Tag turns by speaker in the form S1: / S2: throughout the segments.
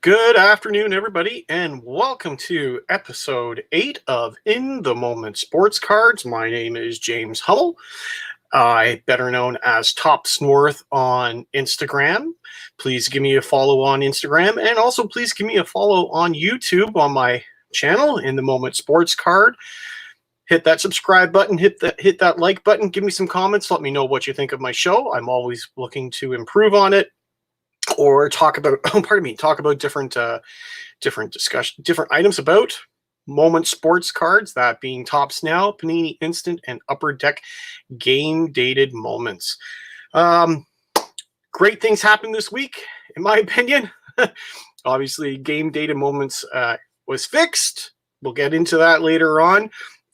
S1: Good afternoon, everybody, and welcome to episode 8 of In the Moment Sports Cards. My name is James Hummel. Better known as Tops North on Instagram. Please give me a follow on Instagram, and also please give me a follow on YouTube on my channel, In the Moment Sports Card. Hit that subscribe button, hit that like button, give me some comments, let me know what you think of my show. I'm always looking to improve on it, or talk about different items about Moment Sports Cards, that being Topps Now, Panini Instant, and Upper Deck game dated moments. Great things happened this week, in my opinion. Obviously, game dated moments was fixed. We'll get into that later on.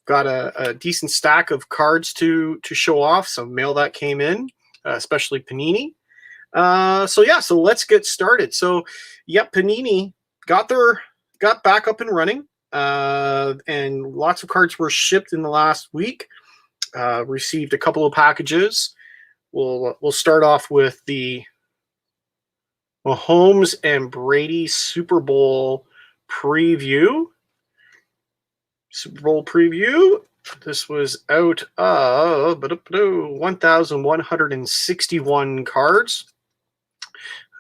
S1: Got a decent stack of cards to show off. Some mail that came in, especially Panini. So let's get started. So, Panini got back up and running, and lots of cards were shipped in the last week. Received a couple of packages. We'll start off with the Mahomes and Brady Super Bowl preview. This was out of 1,161 cards.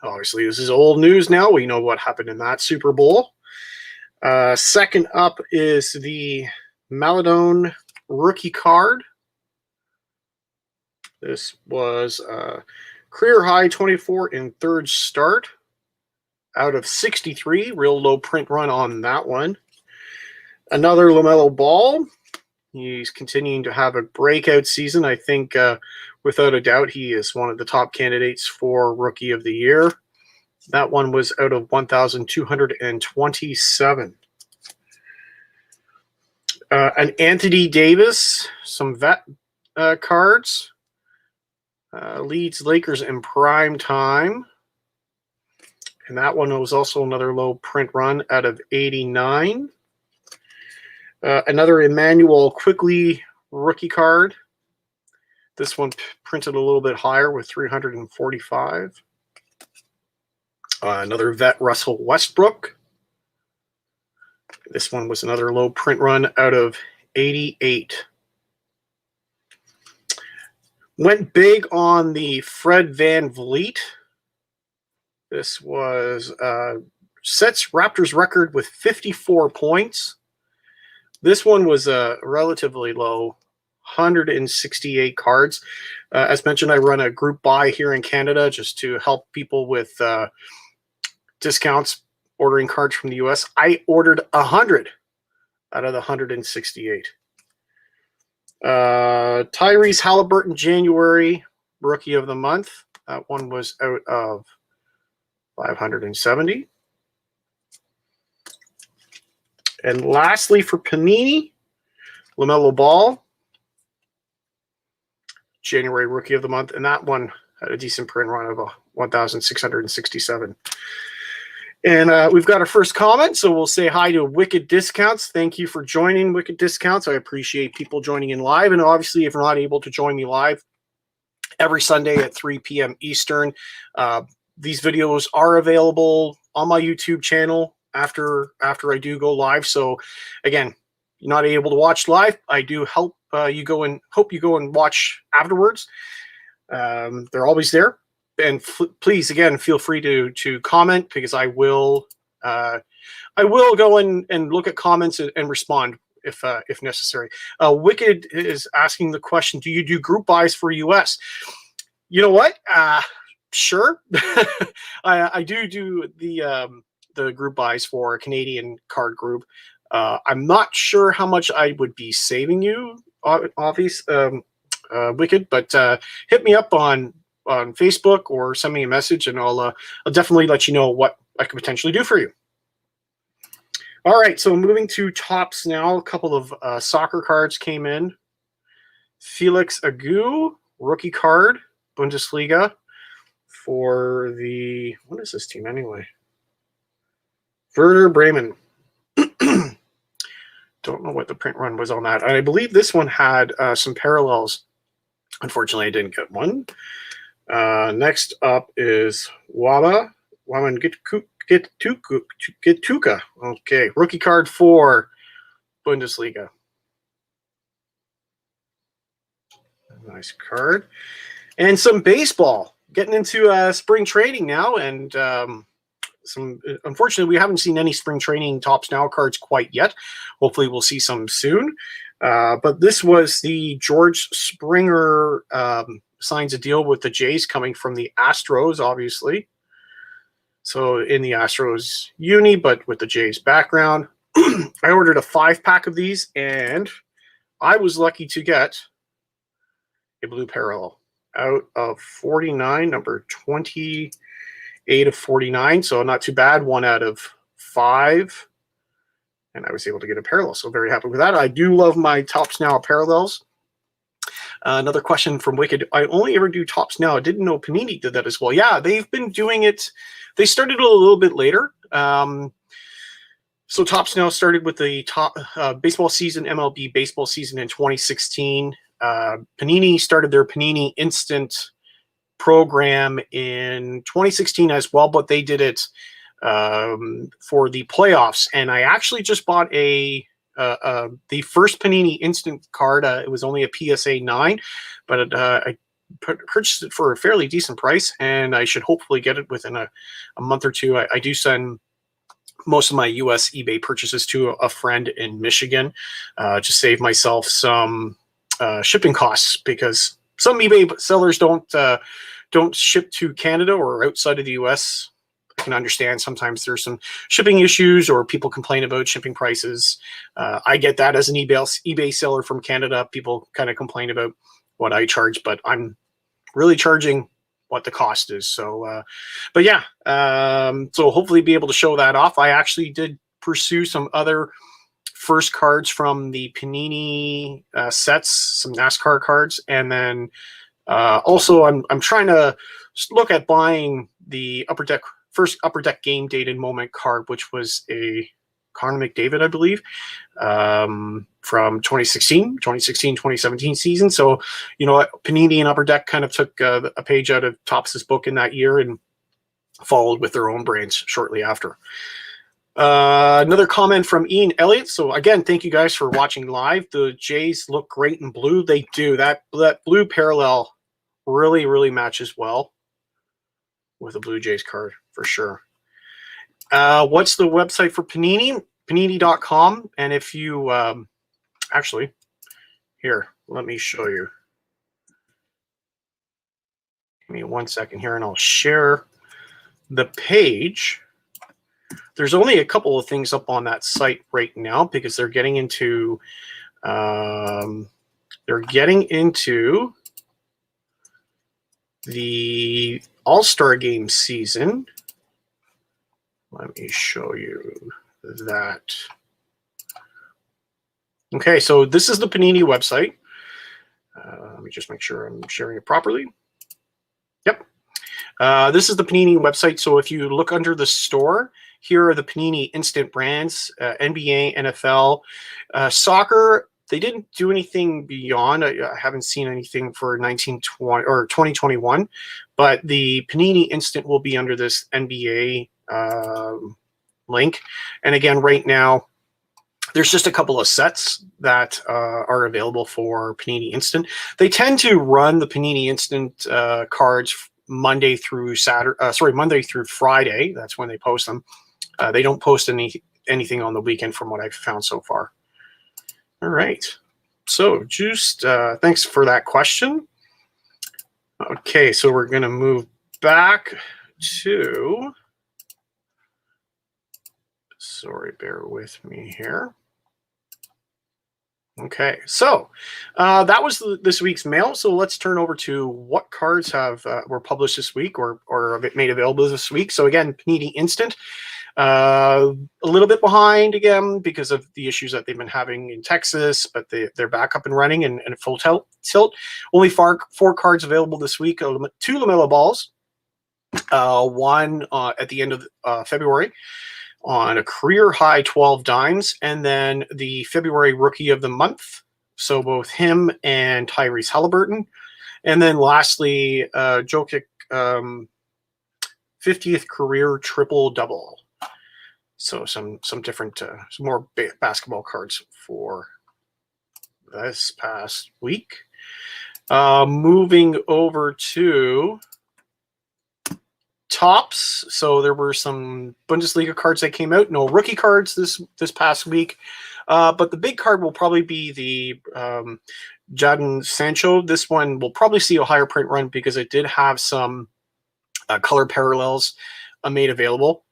S1: Obviously, this is old news now. We know what happened in that Super Bowl. Second up is the Maladon rookie card. This was career high 24 in third start out of 63. Real low print run on that one. Another LaMelo Ball. He's continuing to have a breakout season. I think, without a doubt, he is one of the top candidates for Rookie of the Year. That one was out of 1,227. An Anthony Davis, some vet cards. Leads Lakers in prime time. And that one was also another low print run out of 89. Another Emmanuel Quickly rookie card. This one printed a little bit higher with 345. Another vet Russell Westbrook. This one was another low print run out of 88. Went big on the Fred VanVleet. This was sets Raptors record with 54 points. This one was a relatively low, 168 cards. As mentioned, I run a group buy here in Canada just to help people with discounts ordering cards from the US. I ordered 100 out of the 168. Tyrese Halliburton, January Rookie of the Month. That one was out of 570. And lastly, for Panini, LaMelo Ball, January Rookie of the Month, and that one had a decent print run of 1,667. And we've got our first comment, so we'll say hi to Wicked Discounts. Thank you for joining, Wicked Discounts. I appreciate people joining in live, and obviously, if you're not able to join me live, every Sunday at 3 p.m. Eastern, these videos are available on my YouTube channel after I do go live. So again, you're not able to watch live, I do hope you go and watch afterwards. They're always there, and please again feel free to comment, because I will go and look at comments and respond if necessary. Wicked is asking the question, do you do group buys for US? You know what, sure. I do the group buys for a Canadian card group. I'm not sure how much I would be saving you, Wicked, but hit me up on Facebook or send me a message, and I'll definitely let you know what I could potentially do for you. All right, so moving to Topps now. A couple of soccer cards came in. Felix Agu, rookie card, Bundesliga, for the, what is this team anyway? Werder Bremen. Don't know what the print run was on that. I believe this one had some parallels. Unfortunately, I didn't get one. Next up is Wwe Wyman Tuca. Okay, rookie card for Bundesliga. Nice card. And some baseball. Getting into spring training now, and unfortunately, we haven't seen any spring training Topps Now cards quite yet. Hopefully, we'll see some soon. But this was the George Springer signs a deal with the Jays coming from the Astros, obviously. So in the Astros uni, but with the Jays background. I ordered a 5-pack of these, and I was lucky to get a blue parallel out of 49, number 28 of 49. So not too bad, 1 out of 5. And I was able to get a parallel, so very happy with that. I do love my Topps Now parallels. Another question from Wicked. I only ever do Topps Now. I didn't know Panini did that as well. Yeah, they've been doing it. They started a little bit later. So Topps Now started with the baseball season, MLB baseball season in 2016. Panini started their Panini Instant program in 2016 as well, but they did it for the playoffs. And I actually just bought the first Panini Instant card. It was only a PSA 9, but I purchased it for a fairly decent price, and I should hopefully get it within a month or two. I do send most of my US eBay purchases to a friend in Michigan, to save myself some shipping costs, because some eBay sellers don't ship to Canada or outside of the US. I can understand sometimes there's some shipping issues or people complain about shipping prices. I get that as an eBay seller from Canada. People kind of complain about what I charge, but I'm really charging what the cost is. So, but yeah, so hopefully be able to show that off. I actually did pursue some other first cards from the Panini sets, some NASCAR cards, and then also I'm trying to look at buying the first Upper Deck game dated moment card, which was a Connor McDavid, I believe, from 2016-2017 season. So, you know, Panini and Upper Deck kind of took a page out of Topps' book in that year and followed with their own brands shortly after. Another comment from Ian Elliott. So again, thank you guys for watching live. The Jays look great in blue. They do. That blue parallel really, really matches well with a Blue Jays card for sure. What's the website for Panini? Panini.com. And if you actually, here, let me show you. Give me 1 second here, and I'll share the page. There's only a couple of things up on that site right now because they're getting into the All-Star Game season. Let me show you that. Okay, so this is the Panini website. Let me just make sure I'm sharing it properly. Yep. This is the Panini website. So if you look under the store, here are the Panini instant brands, NBA, NFL, soccer. They didn't do anything beyond. I haven't seen anything for 1920 or 2021, but the Panini instant will be under this NBA link. And again, right now, there's just a couple of sets that are available for Panini Instant. They tend to run the Panini Instant cards Monday through Friday. That's when they post them. They don't post anything on the weekend from what I've found so far. All right. So just thanks for that question. Okay, so we're going to move back to... Sorry, bear with me here. Okay, so that was this week's mail. So let's turn over to what cards were published this week or made available this week. So again, Panini Instant, a little bit behind again because of the issues that they've been having in Texas, but they're back up and running and full tilt. Only four cards available this week. 2 LaMelo balls, one at the end of February, on a career high 12 dimes, and then the February Rookie of the Month. So both him and Tyrese Halliburton. And then lastly, Jokic 50th career triple double. So some different, some more basketball cards for this past week. Moving over to Tops. So there were some Bundesliga cards that came out. No rookie cards this past week. But the big card will probably be the Jadon Sancho. This one will probably see a higher print run because it did have some color parallels made available.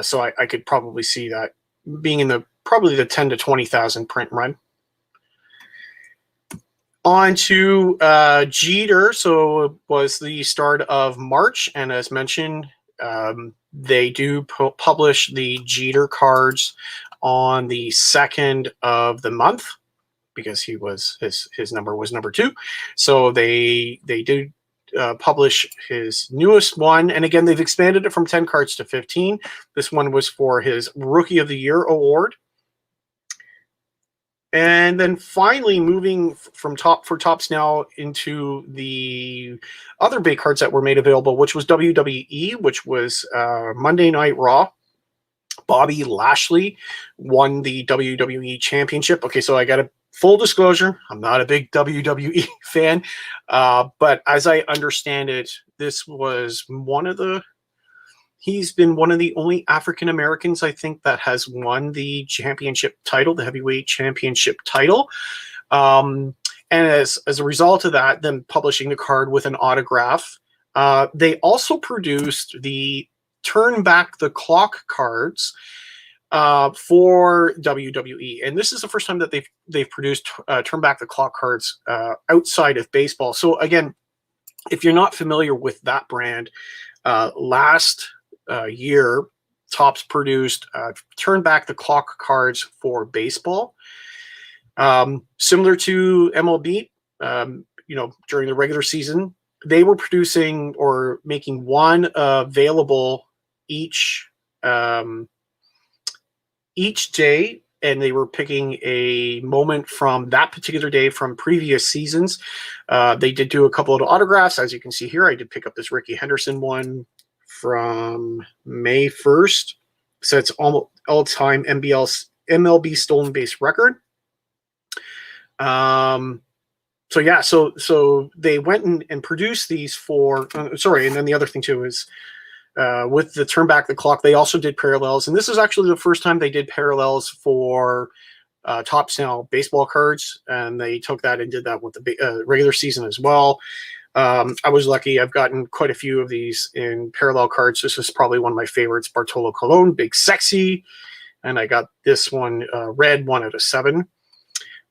S1: So I could probably see that being in probably the 10 to 20,000 print run. On to Jeter. So it was the start of March, and as mentioned, they do publish the Jeter cards on the 2nd of the month because his number was number 2. So they did publish his newest one, and again they've expanded it from 10 cards to 15. This one was for his Rookie of the Year award. And then finally, moving from Tops now into the other big cards that were made available, which was WWE, which was Monday Night Raw. Bobby Lashley won the WWE Championship. Okay, so I got a full disclosure. I'm not a big WWE fan, but as I understand it, this was he's been one of the only African Americans, I think, that has won the championship title, the heavyweight championship title. And as a result of that, them publishing the card with an autograph, they also produced the Turn Back the Clock cards for WWE. And this is the first time that they've produced Turn Back the Clock cards outside of baseball. So again, if you're not familiar with that brand, last year, Topps produced Turn Back the Clock cards for baseball. Similar to MLB, during the regular season, they were producing or making one available each day, and they were picking a moment from that particular day from previous seasons. They did do a couple of autographs. As you can see here, I did pick up this Ricky Henderson one from May 1st. So it's all-time MLB stolen base record. So yeah, so they went and produced these for, and then the other thing too is with the Turn Back the Clock, they also did parallels, and this is actually the first time they did parallels for Topps now baseball cards, and they took that and did that with the regular season as well. I was lucky. I've gotten quite a few of these in parallel cards. This is probably one of my favorites, Bartolo Colon, Big Sexy, and I got this one red, 1 out of 7.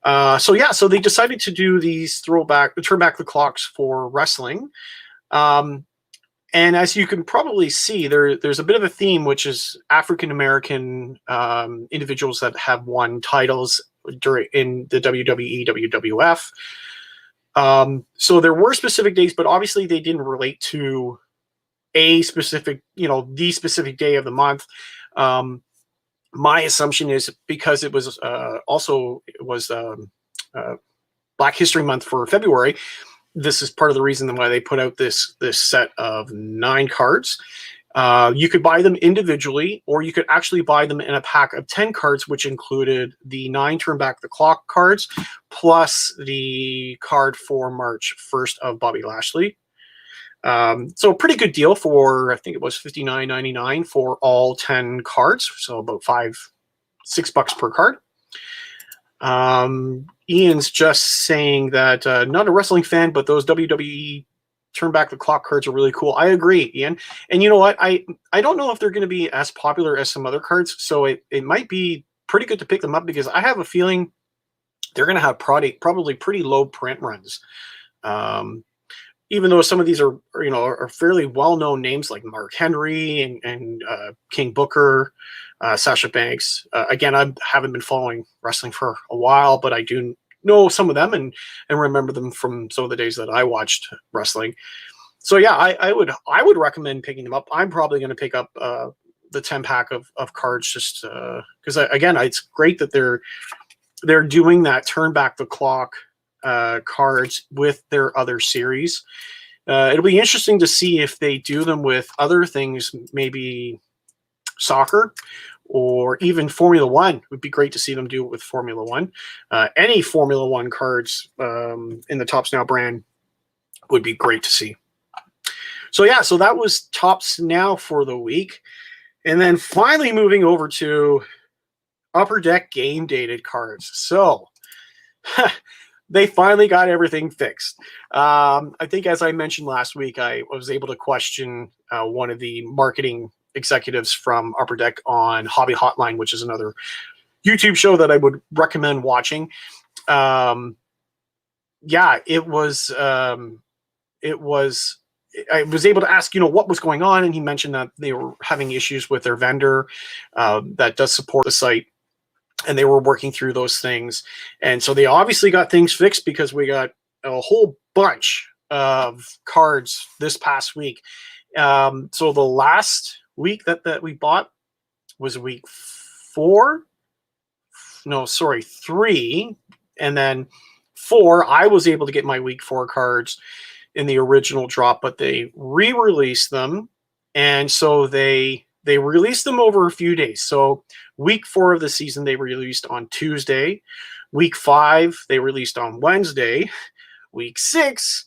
S1: So they decided to do these Turn Back the Clocks for wrestling. And as you can probably see, there's a bit of a theme, which is African-American individuals that have won titles in the WWE, WWF. So there were specific days, but obviously they didn't relate to a specific, the specific day of the month. My assumption is because it was Black History Month for February. This is part of the reason why they put out this set of 9 cards. You could buy them individually, or you could actually buy them in a pack of 10 cards, which included the 9 Turn Back the Clock cards, plus the card for March 1st of Bobby Lashley. So a pretty good deal for, I think it was $59.99 for all 10 cards. So about $6 per card. Ian's just saying that not a wrestling fan, but those WWE Turn Back the Clock cards are really cool. I agree, Ian. And you know what? I don't know if they're going to be as popular as some other cards. So it might be pretty good to pick them up because I have a feeling they're going to have probably pretty low print runs. Even though some of these are fairly well-known names like Mark Henry and King Booker, Sasha Banks. Again, I haven't been following wrestling for a while, but I do know some of them and remember them from some of the days that I watched wrestling. So yeah, I would recommend picking them up. I'm probably going to pick up the 10 pack of cards just because again, it's great that they're doing that Turn Back the Clock cards with their other series. It'll be interesting to see if they do them with other things, maybe soccer or even Formula One. It would be great to see them do it with Formula One. Any Formula One cards in the Topps Now brand would be great to see. So yeah, so that was Topps Now for the week. And then finally moving over to Upper Deck game dated cards. So they finally got everything fixed. I think, as I mentioned last week, I was able to question one of the marketing executives from Upper Deck on Hobby Hotline, which is another YouTube show that I would recommend watching. Yeah, it was. I was able to ask, what was going on, and he mentioned that they were having issues with their vendor that does support the site, and they were working through those things. And so they obviously got things fixed, because we got a whole bunch of cards this past week. So the last week that we bought was week 4. No, sorry, 3. And then 4, I was able to get my week 4 cards in the original drop, but they re-released them. And so they released them over a few days. So week 4 of the season, they released on Tuesday. Week 5, they released on Wednesday. Week 6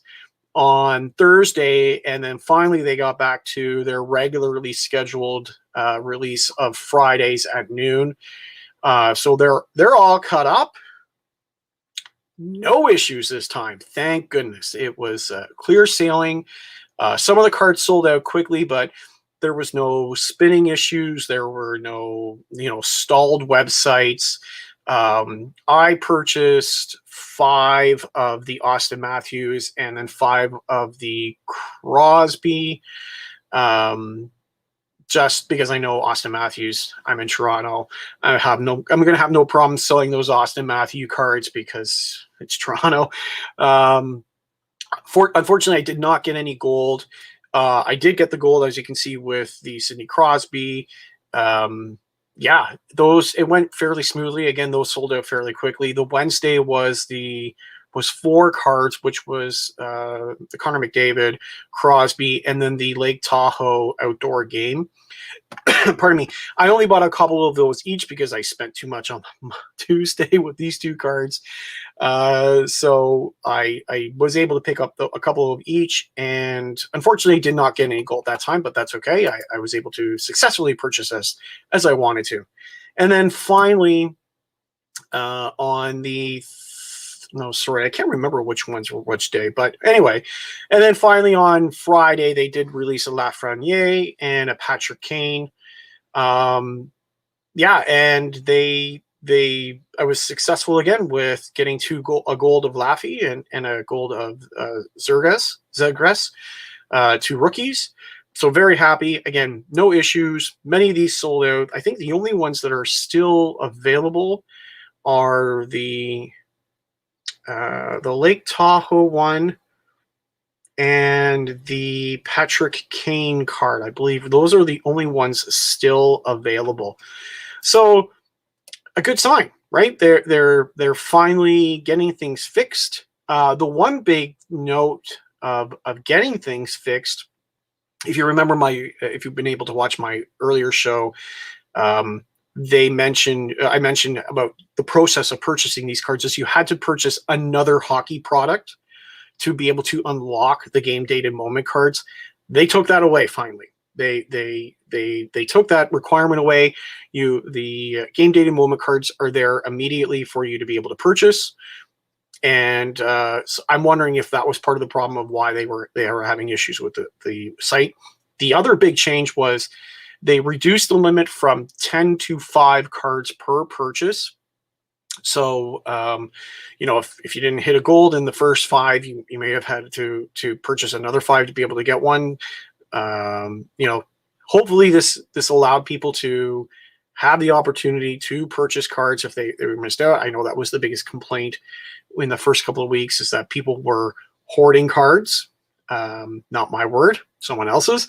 S1: on Thursday. And then finally, they got back to their regularly scheduled release of Fridays at noon. So they're all cut up. No issues this time. Thank goodness. It was clear sailing. Some of the cards sold out quickly, but there was no spinning issues. There were no, stalled websites. I purchased 5 of the Austin Matthews and then 5 of the Crosby. Just because I know Austin Matthews, I'm in Toronto. I'm going to have no problem selling those Austin Matthews cards because it's Toronto. Unfortunately, I did not get any gold. I did get the gold, as you can see, with the Sidney Crosby. Yeah, it went fairly smoothly. Again, those sold out fairly quickly. The Wednesday was 4 cards, which was the Connor McDavid, Crosby, and then the Lake Tahoe outdoor game. Pardon me. I only bought a couple of those each because I spent too much on Tuesday with these 2 cards. So I was able to pick up a couple of each, and unfortunately did not get any gold that time, but that's okay. I was able to successfully purchase as I wanted to. And then finally, on the no, sorry, I can't remember which ones were which day, but anyway. And then finally on Friday, they did release a Lafreniere and a Patrick Kane. Yeah, and I was successful again with getting a gold of Laffy and a gold of Zegras, 2 rookies. So very happy. Again, no issues. Many of these sold out. I think the only ones that are still available are the Lake Tahoe one and the Patrick Kane card. I believe those are the only ones still available. So a good sign, right? They're finally getting things fixed. The one big note of getting things fixed, if you remember if you've been able to watch my earlier show, I mentioned about the process of purchasing these cards is you had to purchase another hockey product to be able to unlock the game dated moment cards. They took that away finally. They took that requirement away. The game dated moment cards are there immediately for you to be able to purchase. And so I'm wondering if that was part of the problem of why they were having issues with the site. The other big change was they reduced the limit from 10 to 5 cards per purchase. So, if you didn't hit a gold in the first 5, you may have had to purchase another 5 to be able to get one. Hopefully this allowed people to have the opportunity to purchase cards if they were missed out. I know that was the biggest complaint in the first couple of weeks, is that people were hoarding cards. Not my word, someone else's.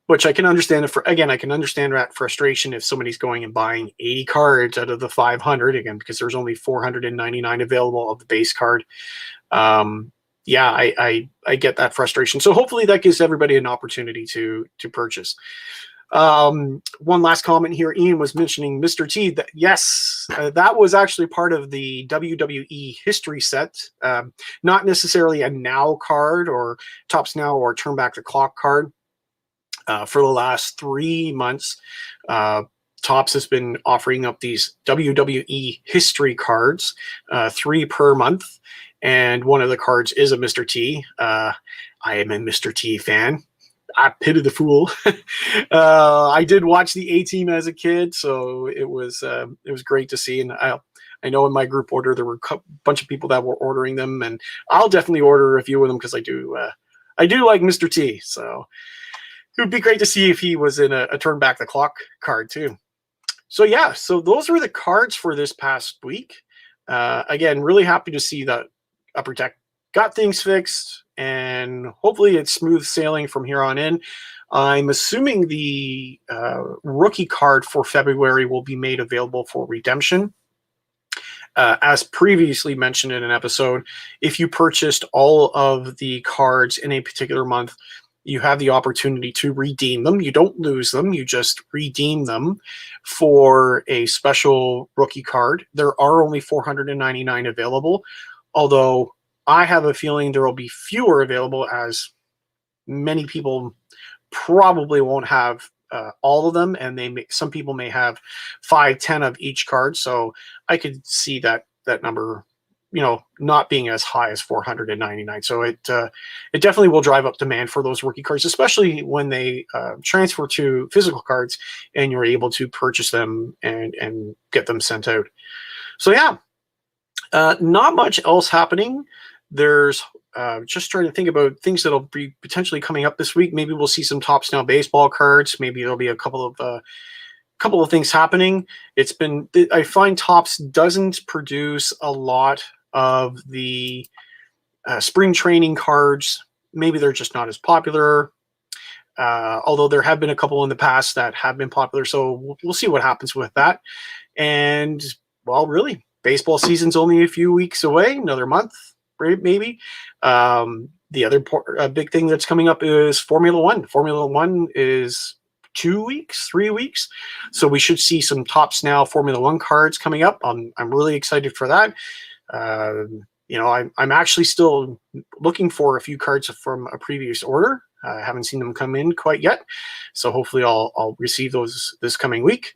S1: Which I can understand. I can understand that frustration if somebody's going and buying 80 cards out of the 500, again, because there's only 499 available of the base card. yeah, I get that frustration. So hopefully that gives everybody an opportunity to purchase. One last comment here. Ian was mentioning Mr. T. That, yes, that was actually part of the WWE history set. Not necessarily a now card or Topps Now or Turn Back the Clock card. For the last 3 months, Topps has been offering up these WWE history cards, 3 per month. And one of the cards is a Mr. T. I am a Mr. T fan. I pity the fool. I did watch the A-Team as a kid, so it was great to see. And I know in my group order there were a bunch of people that were ordering them, and I'll definitely order a few of them because I do like Mr. T. So it would be great to see if he was in a Turn Back the Clock card too. So yeah, so those were the cards for this past week. Again, really happy to see that Upper Deck got things fixed, and hopefully it's smooth sailing from here on in. I'm assuming the rookie card for February will be made available for redemption. As previously mentioned in an episode, if you purchased all of the cards in a particular month, you have the opportunity to redeem them. You don't lose them. You just redeem them for a special rookie card. There are only 499 available, although I have a feeling there will be fewer available, as many people probably won't have all of them, and some people may have 5, 10 of each card. So I could see that number, not being as high as 499. So it definitely will drive up demand for those rookie cards, especially when they transfer to physical cards and you're able to purchase them and get them sent out. So yeah, not much else happening. There's just trying to think about things that'll be potentially coming up this week. Maybe we'll see some Topps Now baseball cards. Maybe there'll be a couple of things happening. I find Topps doesn't produce a lot of the spring training cards. Maybe they're just not as popular. Although there have been a couple in the past that have been popular. So we'll see what happens with that. And well, really, baseball season's only a few weeks away, another month, maybe. The other big thing that's coming up is Formula One. Formula One is 2 weeks, 3 weeks. So we should see some Topps Now Formula One cards coming up. I'm really excited for that. I'm actually still looking for a few cards from a previous order. I haven't seen them come in quite yet. So hopefully I'll receive those this coming week.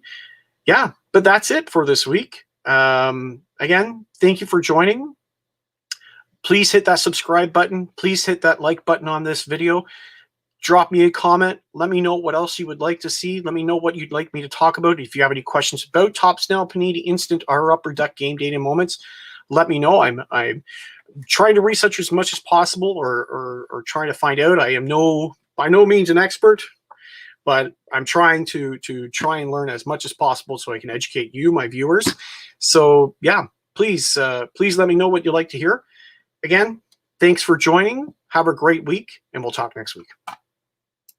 S1: Yeah, but that's it for this week. Again, thank you for joining. Please hit that subscribe button. Please hit that like button on this video. Drop me a comment. Let me know what else you would like to see. Let me know what you'd like me to talk about. If you have any questions about Topps Now, Panini Instant, or Upper Deck Game Day and Moments, let me know. I'm trying to research as much as possible, or trying to find out. I am by no means an expert, but I'm trying to try and learn as much as possible so I can educate you, my viewers. So yeah, please let me know what you'd like to hear. Again, thanks for joining. Have a great week, and we'll talk next week.